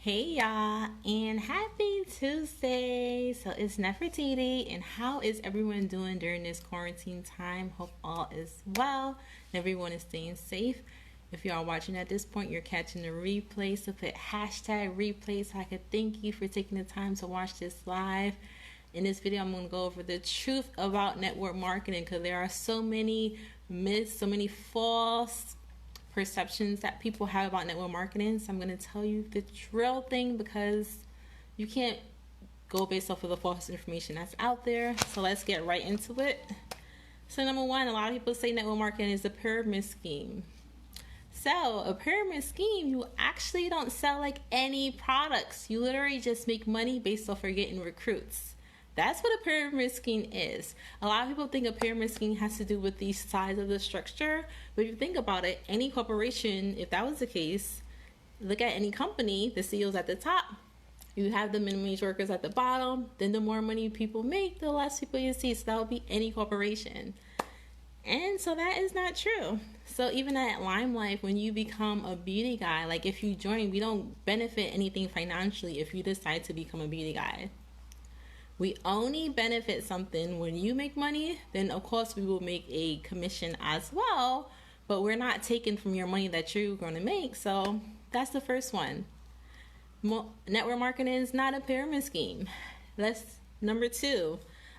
Hey y'all, and happy Tuesday! So it's Nefertiti, and how is everyone doing during this quarantine time? Hope all is well and everyone is staying safe. If you are watching at this point, you're catching the replay, so put hashtag replay so I could thank you for taking the time to watch this live. In this video, I'm going to go over the truth about network marketing because there are so many myths, so many false perceptions that people have about network marketing. So I'm going to tell you the real thing because you can't go based off of the false information that's out there. So let's get right into it. So number one, a lot of people say network marketing is a pyramid scheme. So a pyramid scheme, you actually don't sell like any products. You literally just make money based off of getting recruits. That's what a pyramid scheme is. A lot of people think a pyramid scheme has to do with the size of the structure. But if you think about it, any corporation, if that was the case, look at any company, the CEO's at the top, you have the minimum wage workers at the bottom, then the more money people make, the less people you see. So that would be any corporation. And so that is not true. So even at Limelife, when you become a beauty guy, like if you join, we don't benefit anything financially if you decide to become a beauty guy. We only benefit something when you make money, then of course we will make a commission as well, but we're not taking from your money that you're going to make. So that's the first one. Network marketing is not a pyramid scheme. That's number two.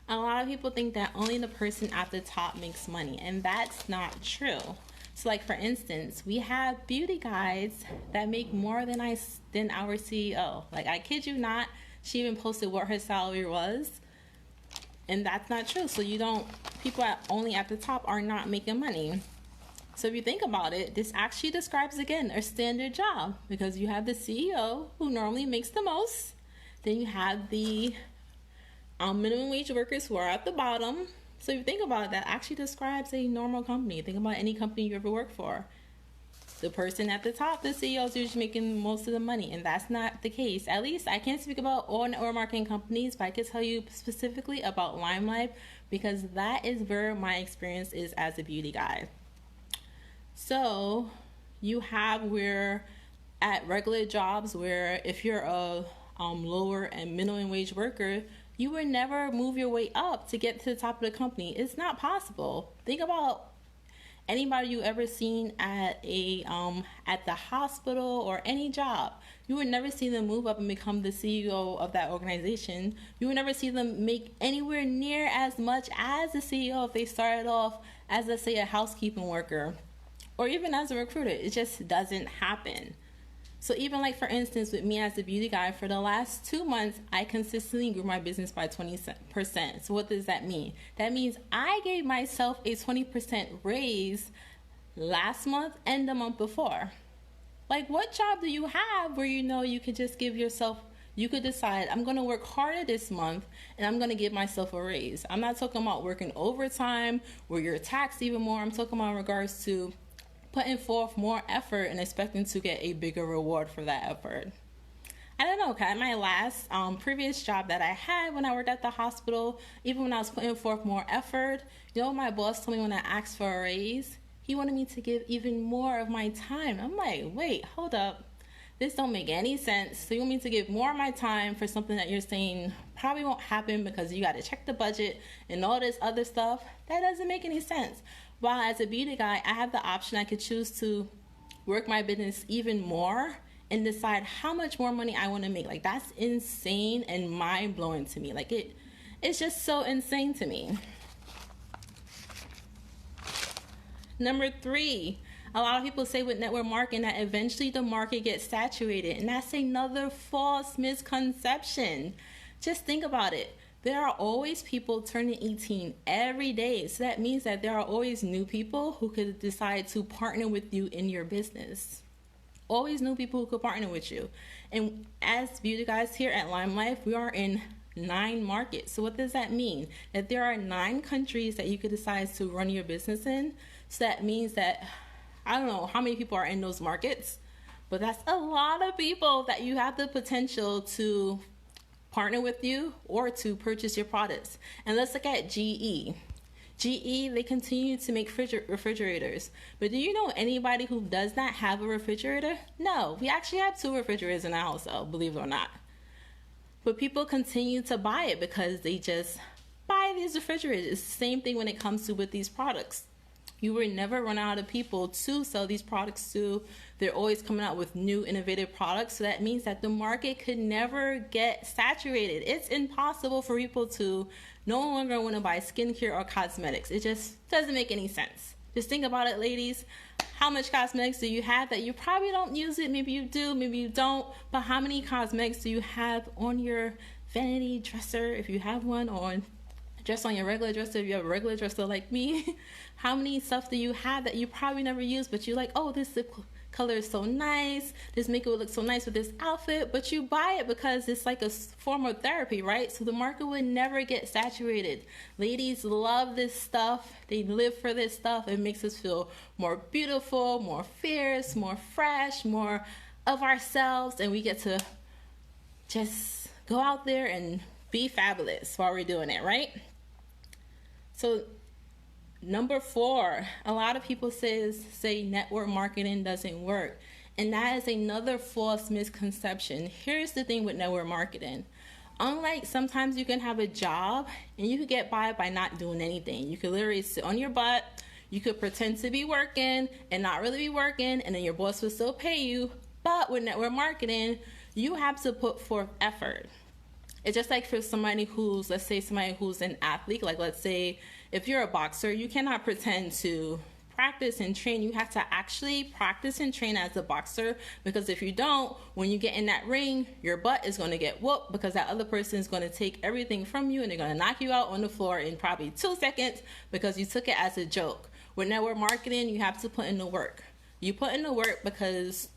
A lot of people think that only the person at the top makes money, and that's not true. So like for instance, we have beauty guides that make more than our CEO. Like I kid you not, she even posted what her salary was, and that's not true. So people only at the top are not making money. So if you think about it, this actually describes again a standard job because you have the CEO who normally makes the most, then you have the minimum wage workers who are at the bottom. So if you think about it, that actually describes a normal company. Think about any company you ever worked for. The person at the top, the CEO, is usually making most of the money, and that's not the case. At least I can't speak about all network marketing companies, but I can tell you specifically about Limelife because that is where my experience is as a beauty guy. So you have where at regular jobs where if you're a lower and minimum wage worker, you would never move your way up to get to the top of the company. It's not possible. Think about anybody you ever seen at at the hospital or any job. You would never see them move up and become the CEO of that organization. You would never see them make anywhere near as much as the CEO if they started off as, let's say, a housekeeping worker or even as a recruiter. It just doesn't happen. So even like for instance with me as a beauty guy, for the last 2 months, I consistently grew my business by 20%. So what does that mean? That means I gave myself a 20% raise last month and the month before. Like what job do you have where you could just give yourself, you could decide I'm going to work harder this month and I'm going to give myself a raise. I'm not talking about working overtime where you're taxed even more. I'm talking about in regards to putting forth more effort and expecting to get a bigger reward for that effort. I don't know, at my last previous job that I had when I worked at the hospital, even when I was putting forth more effort, my boss told me when I asked for a raise, he wanted me to give even more of my time. I'm like, wait, hold up. This don't make any sense. So you want me to give more of my time for something that you're saying probably won't happen because you got to check the budget and all this other stuff? That doesn't make any sense. While as a beauty guy, I have the option, I could choose to work my business even more and decide how much more money I want to make. Like that's insane and mind-blowing to me. Like it's just so insane to me. Number three, a lot of people say with network marketing that eventually the market gets saturated, and that's another false misconception. Just think about it. There are always people turning 18 every day. So that means that there are always new people who could decide to partner with you in your business. Always new people who could partner with you. And as beauty guys here at Limelife, we are in 9 markets. So what does that mean? That there are 9 countries that you could decide to run your business in. So that means that, I don't know how many people are in those markets, but that's a lot of people that you have the potential to partner with you or to purchase your products. And let's look at GE. GE, they continue to make refrigerators. But do you know anybody who does not have a refrigerator? No, we actually have 2 refrigerators in our house, though, believe it or not. But people continue to buy it because they just buy these refrigerators. It's the same thing when it comes to with these products. You will never run out of people to sell these products to. They're always coming out with new innovative products. So that means that the market could never get saturated. It's impossible for people to no longer want to buy skincare or cosmetics. It just doesn't make any sense. Just think about it, ladies. How much cosmetics do you have that you probably don't use it? Maybe you do, maybe you don't. But how many cosmetics do you have on your vanity dresser, if you have one, or just on your regular dresser if you have a regular dresser like me? How many stuff do you have that you probably never use, but you're like, oh, this lip color is so nice, this makeup will look so nice with this outfit, but you buy it because it's like a form of therapy, right? So the market would never get saturated. Ladies love this stuff. They live for this stuff. It makes us feel more beautiful, more fierce, more fresh, more of ourselves, and we get to just go out there and be fabulous while we're doing it, right? So number 4, a lot of people say network marketing doesn't work. And that is another false misconception. Here's the thing with network marketing. Unlike sometimes you can have a job and you could get by not doing anything. You could literally sit on your butt. You could pretend to be working and not really be working, and then your boss will still pay you. But with network marketing, you have to put forth effort. It's just like for somebody who's, let's say somebody who's an athlete, like let's say if you're a boxer, you cannot pretend to practice and train. You have to actually practice and train as a boxer, because if you don't, when you get in that ring, your butt is going to get whooped because that other person is going to take everything from you and they're going to knock you out on the floor in probably 2 seconds because you took it as a joke. With network marketing, you have to put in the work. You put in the work because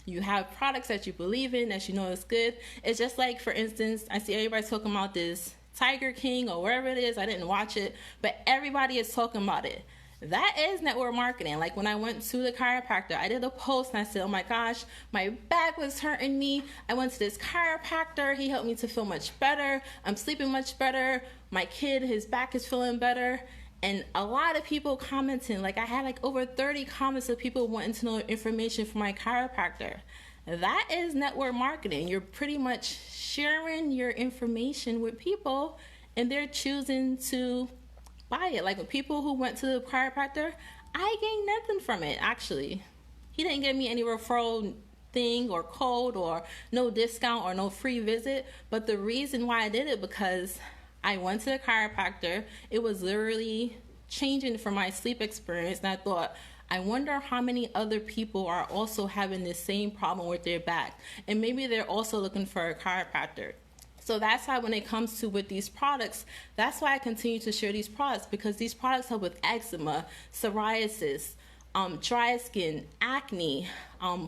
you have products that you believe in, that you know is good. It's just like, for instance, I see everybody talking about this Tiger King or wherever it is. I didn't watch it, but everybody is talking about it. That is network marketing. Like when I went to the chiropractor, I did a post and I said, oh my gosh, my back was hurting me. I went to this chiropractor. He helped me to feel much better. I'm sleeping much better. My kid, his back is feeling better. And a lot of people commenting, like I had like over 30 comments of people wanting to know information from my chiropractor. That is network marketing. You're pretty much sharing your information with people and they're choosing to buy it. Like with people who went to the chiropractor, I gained nothing from it, actually. He didn't give me any referral thing or code or no discount or no free visit. But the reason why I did it, because I went to the chiropractor. It was literally changing for my sleep experience. And I thought, I wonder how many other people are also having the same problem with their back. And maybe they're also looking for a chiropractor. So that's why when it comes to with these products, that's why I continue to share these products, because these products help with eczema, psoriasis, dry skin, acne,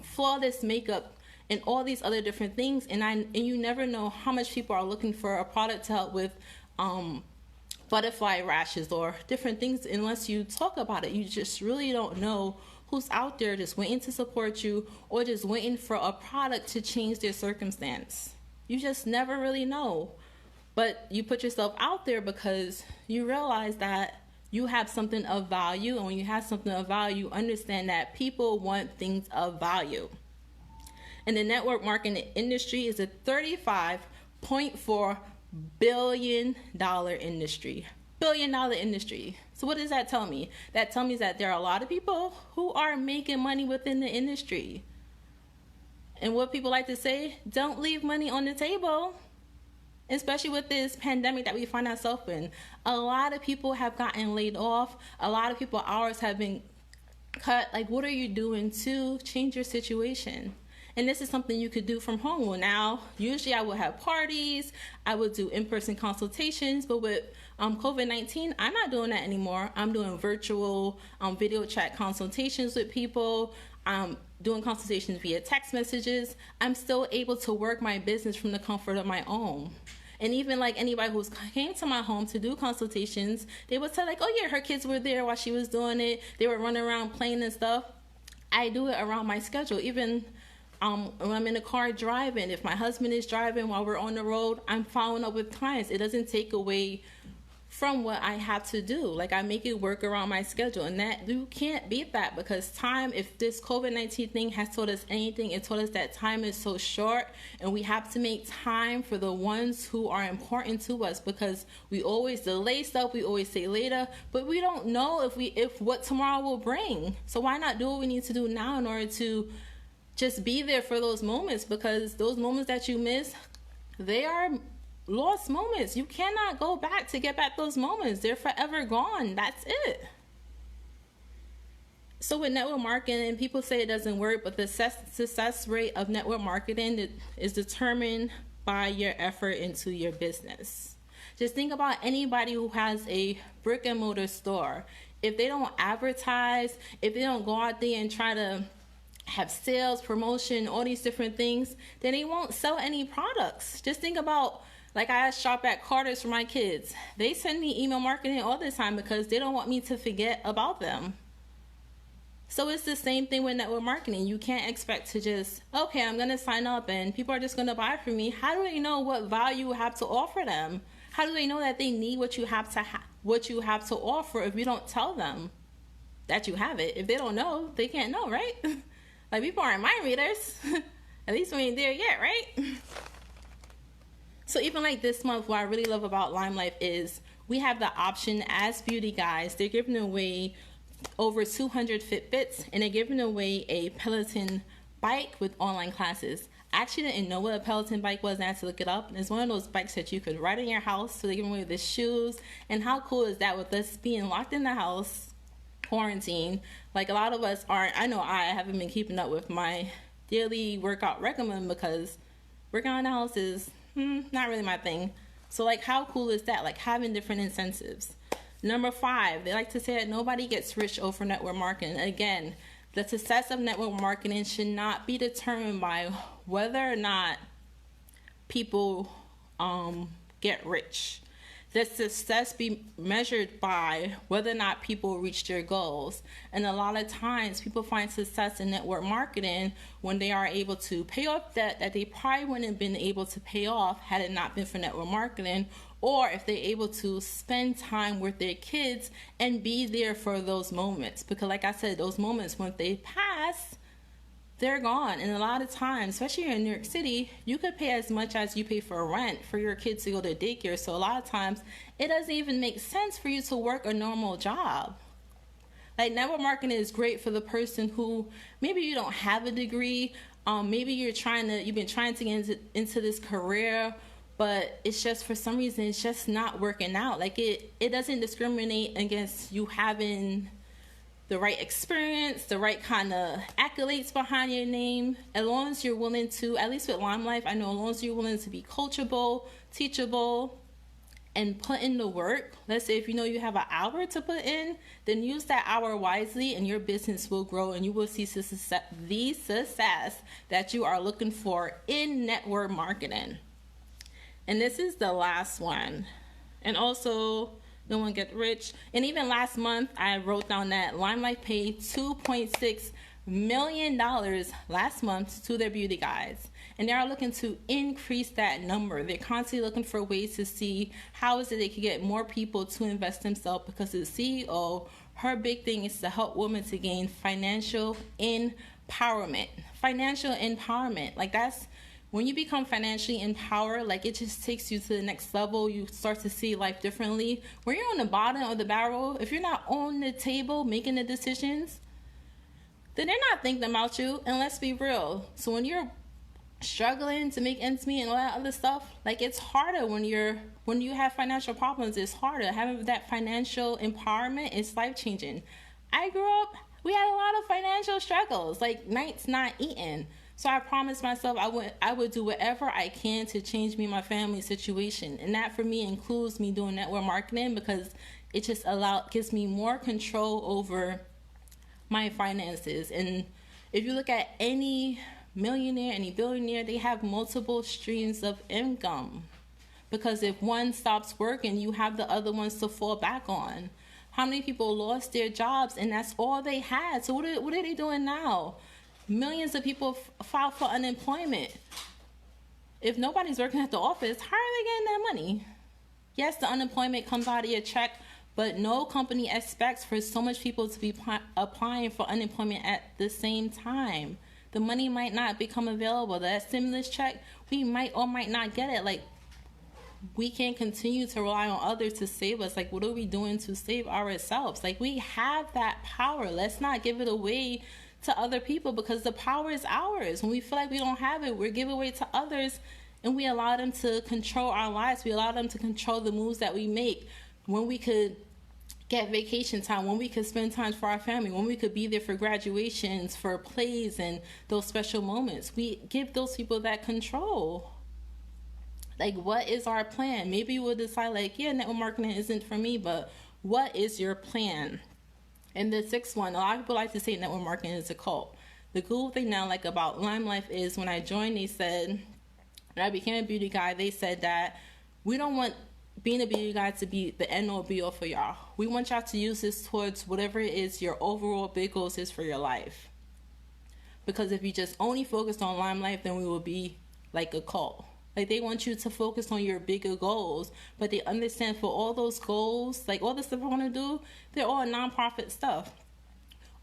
flawless makeup, and all these other different things. And you never know how much people are looking for a product to help with butterfly rashes or different things unless you talk about it. You just really don't know who's out there just waiting to support you or just waiting for a product to change their circumstance. You just never really know. But you put yourself out there because you realize that you have something of value. And when you have something of value, understand that people want things of value. And the network marketing industry is a $35.4 billion industry. $1 billion industry. So what does that tell me? That tells me that there are a lot of people who are making money within the industry. And what people like to say, don't leave money on the table. Especially with this pandemic that we find ourselves in. A lot of people have gotten laid off. A lot of people, hours have been cut. Like, what are you doing to change your situation? And this is something you could do from home. Well, now, usually I would have parties, I would do in-person consultations, but with COVID-19, I'm not doing that anymore. I'm doing virtual video chat consultations with people. I'm doing consultations via text messages. I'm still able to work my business from the comfort of my home. And even like anybody who's came to my home to do consultations, they would say like, oh yeah, her kids were there while she was doing it. They were running around playing and stuff. I do it around my schedule. Even when I'm in the car driving, if my husband is driving while we're on the road, I'm following up with clients. It doesn't take away from what I have to do. Like, I make it work around my schedule, and that you can't beat that, because time, if this COVID-19 thing has taught us anything, it taught us that time is so short, and we have to make time for the ones who are important to us, because we always delay stuff, we always say later, but we don't know if what tomorrow will bring. So why not do what we need to do now in order to just be there for those moments? Because those moments that you miss, they are lost moments. You cannot go back to get back those moments. They're forever gone. That's it. So with network marketing, people say it doesn't work, but the success rate of network marketing is determined by your effort into your business. Just think about anybody who has a brick and mortar store. If they don't advertise, if they don't go out there and try to have sales, promotion, all these different things, then they won't sell any products. Just think about, like, I shop at Carter's for my kids. They send me email marketing all the time because they don't want me to forget about them. So it's the same thing with network marketing. You can't expect to just, okay, I'm going to sign up and people are just going to buy from me. How do they know what value you have to offer them? How do they know that they need what you have to offer if you don't tell them that you have it? If they don't know, they can't know, right? Like, people aren't mind readers. At least we ain't there yet, right? So even like this month, what I really love about Lime Life is we have the option as beauty guys. They're giving away over 200 Fitbits, and they're giving away a Peloton bike with online classes. I actually didn't know what a Peloton bike was, and I had to look it up. It's one of those bikes that you could ride in your house. So they're giving away the shoes. And how cool is that with us being locked in the house, quarantine? Like, a lot of us aren't. I know I haven't been keeping up with my daily workout regimen because working on the house is not really my thing. So, like, how cool is that? Like, having different incentives. Number 5, they like to say that nobody gets rich over network marketing. Again, the success of network marketing should not be determined by whether or not people get rich. The success be measured by whether or not people reach their goals. And a lot of times people find success in network marketing when they are able to pay off debt that they probably wouldn't have been able to pay off had it not been for network marketing, or if they're able to spend time with their kids and be there for those moments. Because like I said, those moments, when they pass, they're gone. And a lot of times, especially here in New York City, you could pay as much as you pay for rent for your kids to go to daycare. So a lot of times it doesn't even make sense for you to work a normal job. Like, network marketing is great for the person who maybe you don't have a degree, maybe you've been trying to get into this career, but it's just, for some reason, it's just not working out. Like, it doesn't discriminate against you having the right experience, the right kind of accolades behind your name, as long as you're willing to, at least with Lime Life, I know, as long as you're willing to be coachable, teachable, and put in the work. Let's say if you know you have an hour to put in, then use that hour wisely and your business will grow and you will see the success that you are looking for in network marketing. And this is the last one. And also, no one get rich. And even last month, I wrote down that Lime Life paid $2.6 million last month to their beauty guides. And they are looking to increase that number. They're constantly looking for ways to see how is it they can get more people to invest themselves, because the CEO, her big thing is to help women to gain financial empowerment. Financial empowerment. Like, that's when you become financially empowered, like, it just takes you to the next level. You start to see life differently. When you're on the bottom of the barrel, if you're not on the table making the decisions, then they're not thinking about you. And let's be real. So when you're struggling to make ends meet and all that other stuff, like, it's harder when you have financial problems. It's harder. Having that financial empowerment is life-changing. I grew up, we had a lot of financial struggles, like nights not eating. So I promised myself I would do whatever I can to change me and my family's situation. And that for me includes me doing network marketing, because it just gives me more control over my finances. And if you look at any millionaire, any billionaire, they have multiple streams of income. Because if one stops working, you have the other ones to fall back on. How many people lost their jobs and that's all they had? So what are they doing now? Millions of people file for unemployment. If nobody's working at the office, how are they getting that money? Yes, the unemployment comes out of your check, but no company expects for so much people to be applying for unemployment at the same time. The money might not become available. That stimulus check, we might or might not get it. Like, we can't continue to rely on others to save us. Like, what are we doing to save ourselves? Like, we have that power. Let's not give it away to other people, because the power is ours. When we feel like we don't have it, we're giving away to others, and we allow them to control our lives. We allow them to control the moves that we make. When we could get vacation time, when we could spend time for our family, when we could be there for graduations, for plays, and those special moments, we give those people that control. Like, what is our plan? Maybe we'll decide, like, yeah, network marketing isn't for me, but what is your plan? And the sixth one, a lot of people like to say network marketing is a cult. The cool thing now, like, about Lime Life is when I joined, they said, when I became a beauty guide, they said that we don't want being a beauty guide to be the end all be all for y'all. We want y'all to use this towards whatever it is your overall big goals is for your life. Because if you just only focused on Lime Life, then we will be like a cult. Like, they want you to focus on your bigger goals, but they understand for all those goals, like all the stuff I want to do, they're all nonprofit stuff.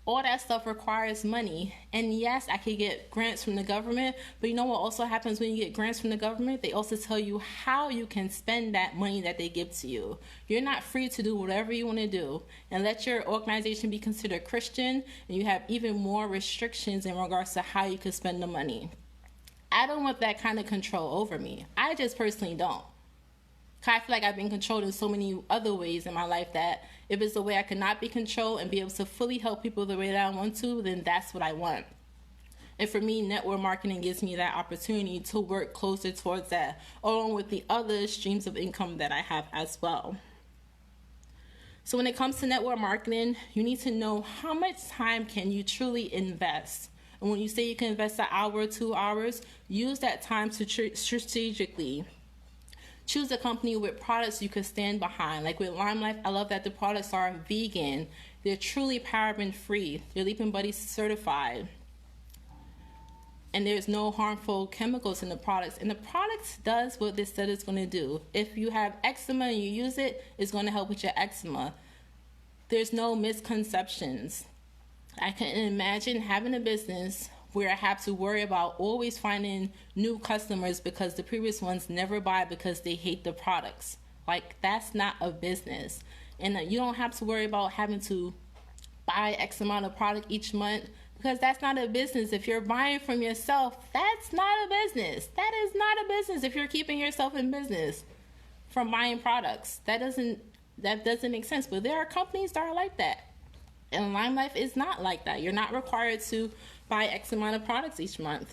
All that stuff requires money. And yes, I could get grants from the government, but you know what also happens when you get grants from the government? They also tell you how you can spend that money that they give to you. You're not free to do whatever you want to do. And let your organization be considered Christian, and you have even more restrictions in regards to how you can spend the money. I don't want that kind of control over me. I just personally don't. I feel like I've been controlled in so many other ways in my life that if it's a way I could not be controlled and be able to fully help people the way that I want to, then that's what I want. And for me, network marketing gives me that opportunity to work closer towards that, along with the other streams of income that I have as well. So when it comes to network marketing, you need to know how much time can you truly invest. And when you say you can invest an hour or 2 hours, use that time to strategically choose a company with products you can stand behind. Like with Lime Life, I love that the products are vegan. They're truly paraben free. They're Leaping Buddy certified. And there's no harmful chemicals in the products. And the product does what they said it's going to do. If you have eczema and you use it, it's going to help with your eczema. There's no misconceptions. I can imagine having a business where I have to worry about always finding new customers because the previous ones never buy because they hate the products. Like, that's not a business. And you don't have to worry about having to buy X amount of product each month, because that's not a business. If you're buying from yourself, that's not a business. That is not a business if you're keeping yourself in business from buying products. That doesn't make sense. But there are companies that are like that. And Lime Life is not like that. You're not required to buy X amount of products each month.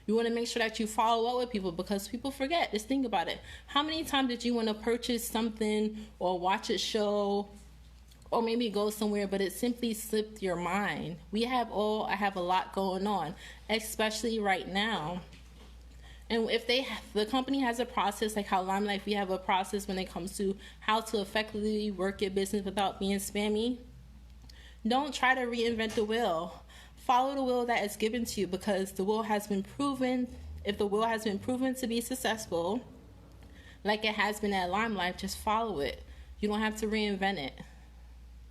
You want to make sure that you follow up with people, because people forget. Just think about it. How many times did you want to purchase something or watch a show or maybe go somewhere, but it simply slipped your mind? I have a lot going on, especially right now. And if the company has a process, like how Lime Life, we have a process when it comes to how to effectively work your business without being spammy. Don't try to reinvent the wheel. Follow the will that is given to you, because the will has been proven. If the will has been proven to be successful, like it has been at Lime Life, just follow it. You don't have to reinvent it.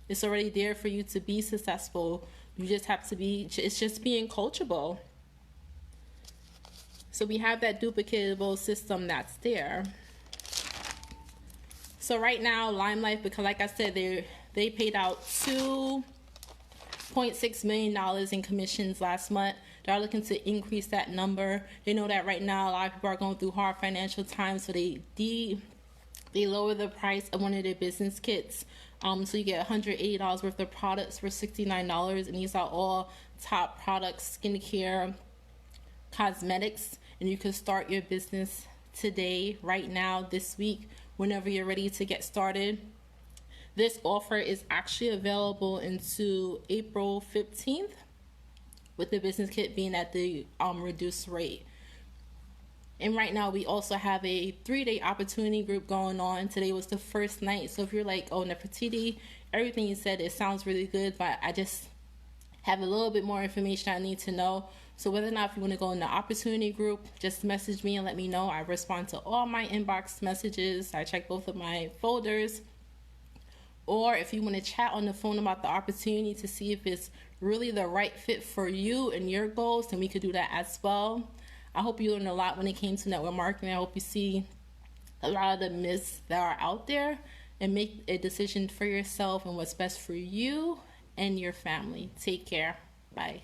It's already there for you to be successful. You just have to it's just being coachable. So we have that duplicatable system that's there. So right now, Lime Life, because like I said, they paid out $2.6 million in commissions last month. They're looking to increase that number. They know that right now a lot of people are going through hard financial times, so they lower the price of one of their business kits. So you get $180 worth of products for $69, and these are all top products, skincare, cosmetics, and you can start your business today, right now, this week, whenever you're ready to get started. This offer is actually available into April 15th, with the business kit being at the reduced rate. And right now we also have a 3-day opportunity group going on. Today was the first night. So if you're like, oh, Nefertiti, everything you said, it sounds really good, but I just have a little bit more information I need to know. So whether or not if you want to go in the opportunity group, just message me and let me know. I respond to all my inbox messages. I check both of my folders. Or if you want to chat on the phone about the opportunity to see if it's really the right fit for you and your goals, then we could do that as well. I hope you learned a lot when it came to network marketing. I hope you see a lot of the myths that are out there and make a decision for yourself and what's best for you and your family. Take care. Bye.